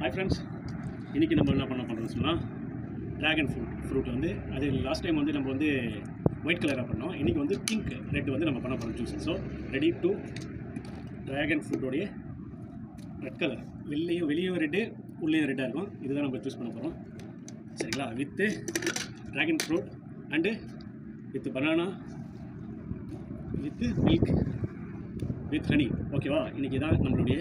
Hi friends, இன்றைக்கி நம்ம என்ன பண்ணுறோம்னு சொன்னால் ட்ராகன் ஃப்ரூட் வந்து அது லாஸ்ட் டைம் வந்து நம்ம வந்து ஒயிட் கலராக பண்ணோம். இன்றைக்கி வந்து பிங்க் ரெட் வந்து நம்ம பண்ண போகிறோம் juice. So ready to dragon ஃப்ரூட்டோடைய ரெட் கலர், வெளியும் ரெட்டு உள்ளேயும் ரெட்டாக இருக்கும். இதுதான் நம்ம சூஸ் பண்ண போகிறோம். சரிங்களா? With dragon fruit and with banana with milk with honey. ஓகேவா? இன்றைக்கி தான் நம்மளுடைய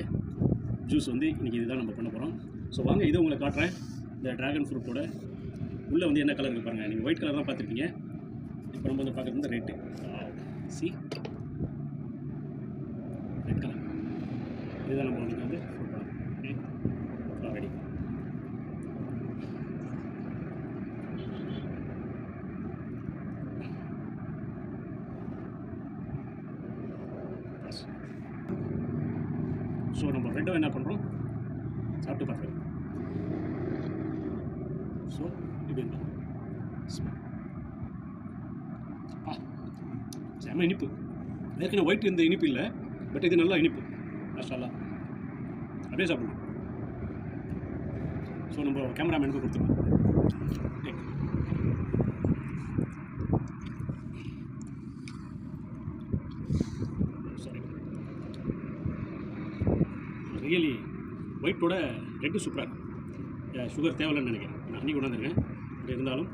ஜூஸ் வந்து இன்றைக்கி இதுதான் நம்ம பண்ண போகிறோம். ஸோ வாங்க இதை உங்களுக்கு காட்டுறேன். இந்த ட்ராகன் ஃப்ரூட்டோட உள்ளே வந்து என்ன கலர் இருக்குது பாருங்கள். நீங்கள் ஒயிட் கலர் தான் பார்த்துருப்பீங்க. இப்போ நம்ம வந்து பார்க்குறது வந்து ரெட்டு. சி ரெட் கலர், இதுதான் நம்ம வந்து ஃப்ரூட் பண்ணலாம். ரெடி. ஸோ நம்ம ரெண்டும் என்ன பண்ணுறோம், சாப்பிட்டு பார்த்துக்கலாம். ஸோ இப்படி இருக்கும். செம்ம இனிப்பு. ஏற்கனவே ஒயிட் இந்த இனிப்பு இல்லை, பட் இது நல்லா இனிப்பு. மாஷாஅல்லாஹ். அப்படியே சாப்பிடணும். ஸோ நம்ம கேமராமேனுக்கு கொடுத்துருவோம். சாரி, ரியலி ஒயிட்டோட ரெட்டு சூப்பராக இருக்கும். சுகர் தேவையில்லைன்னு நினைக்கிறேன். நான் அன்றைக்கி கொண்டாந்துருக்கேன், பட் இருந்தாலும்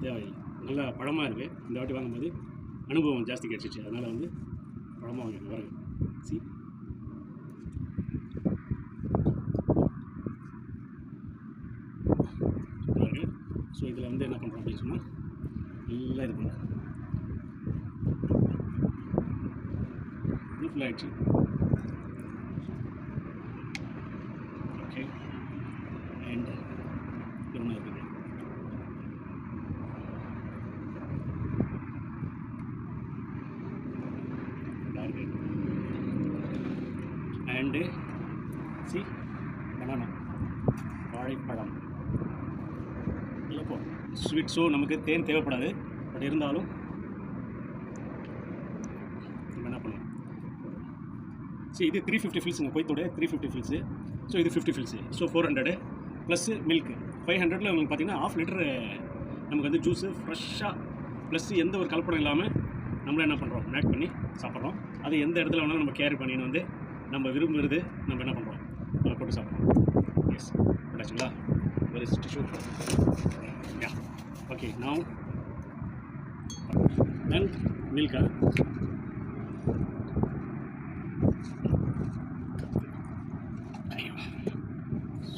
தேவையில்லை. நல்லா பழமாக இருக்குது. இந்த வாட்டி வாங்கும்போது அனுபவம் ஜாஸ்தி கிடச்சிச்சு, அதனால் வந்து பழமாக வாங்கிருக்கேன். பாருங்க, சி பாருங்க. ஸோ இதில் வந்து என்ன பண்ணுறோம் அப்படின்னு சொன்னால் நல்லா இது பண்ணுறோம். இது ஃபுல் ஆகிடுச்சு. ஓகே, அண்ட் ஒன்று இருக்குது. அண்டு சி பனானா, வாழைப்பழம். இல்லைப்போ ஸ்வீட். ஸோ நமக்கு தேன் தேவைப்படாது, பட் இருந்தாலும் நம்ம என்ன பண்ணலாம். ஸோ இது 350 ஃபில்ஸுங்க, கொய்த்தோட 350 ஃபில்ஸு. ஸோ இது 50 ஃபில்ஸு. So 400 plus milk 500. உங்களுக்கு பார்த்தீங்கன்னா 1/2 லிட்டரு நமக்கு வந்து ஜூஸு ஃப்ரெஷ்ஷாக ப்ளஸ் எந்த ஒரு கலப்படம் இல்லாமல் நம்மளே என்ன பண்ணுறோம், மேக் பண்ணி சாப்பிட்றோம். அது எந்த இடத்துல வேணாலும் நம்ம கேரி பண்ணின்னு வந்து நம்ம விரும்புகிறது நம்ம என்ன பண்ணுறோம், நம்ம போட்டு சாப்பிட்றோம். எஸ், போட்டாச்சுங்களா? வெரி டிஷ்யூ. Ya, okay. நவ் தென் மில்கா.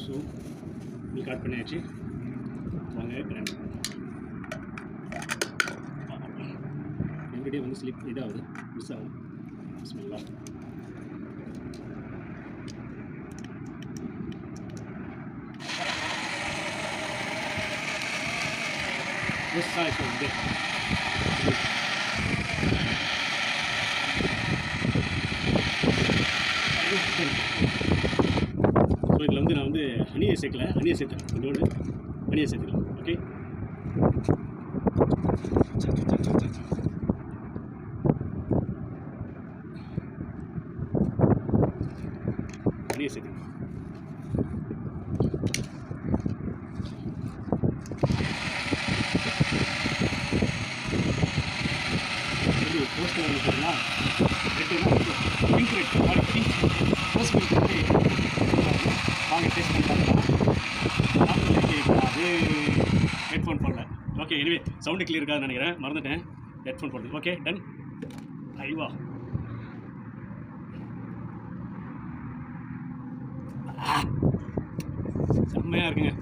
ஸோ மில்க் ஆட் பண்ணியாச்சு. வாங்க கிரைண்ட். எங்ககிட்டே வந்து ஸ்லிப் இதாகுது, மிஸ் ஆகுது. பிஸ்மில்லாஹ். மிஸ் ஆகிடுச்சு வந்து. ஸோ இதில் வந்து நான் வந்து ஹனியை சேர்க்கல, ஹனியை சேர்த்தேன். இதோடு ஹனியை சேர்த்துக்கலாம். ஓகே, ஹனியை சேர்த்துக்கலாம். ரோஸ் கலர் இருக்குங்களா, ரெட்டுனா pink red, sorry pink rose milk வந்து வாங்க டேஸ்ட் பண்ணி பார்க்கலாம். அது ஹெட்ஃபோன் போடல. ஓகே, எனிவே சவுண்டு கிளியர் இருக்காதுன்னு நினைக்கிறேன், மறந்துட்டேன் ஹெட்ஃபோன் போடுறது. Okay, ton. ஐவா, செம்மையாக இருக்குங்க.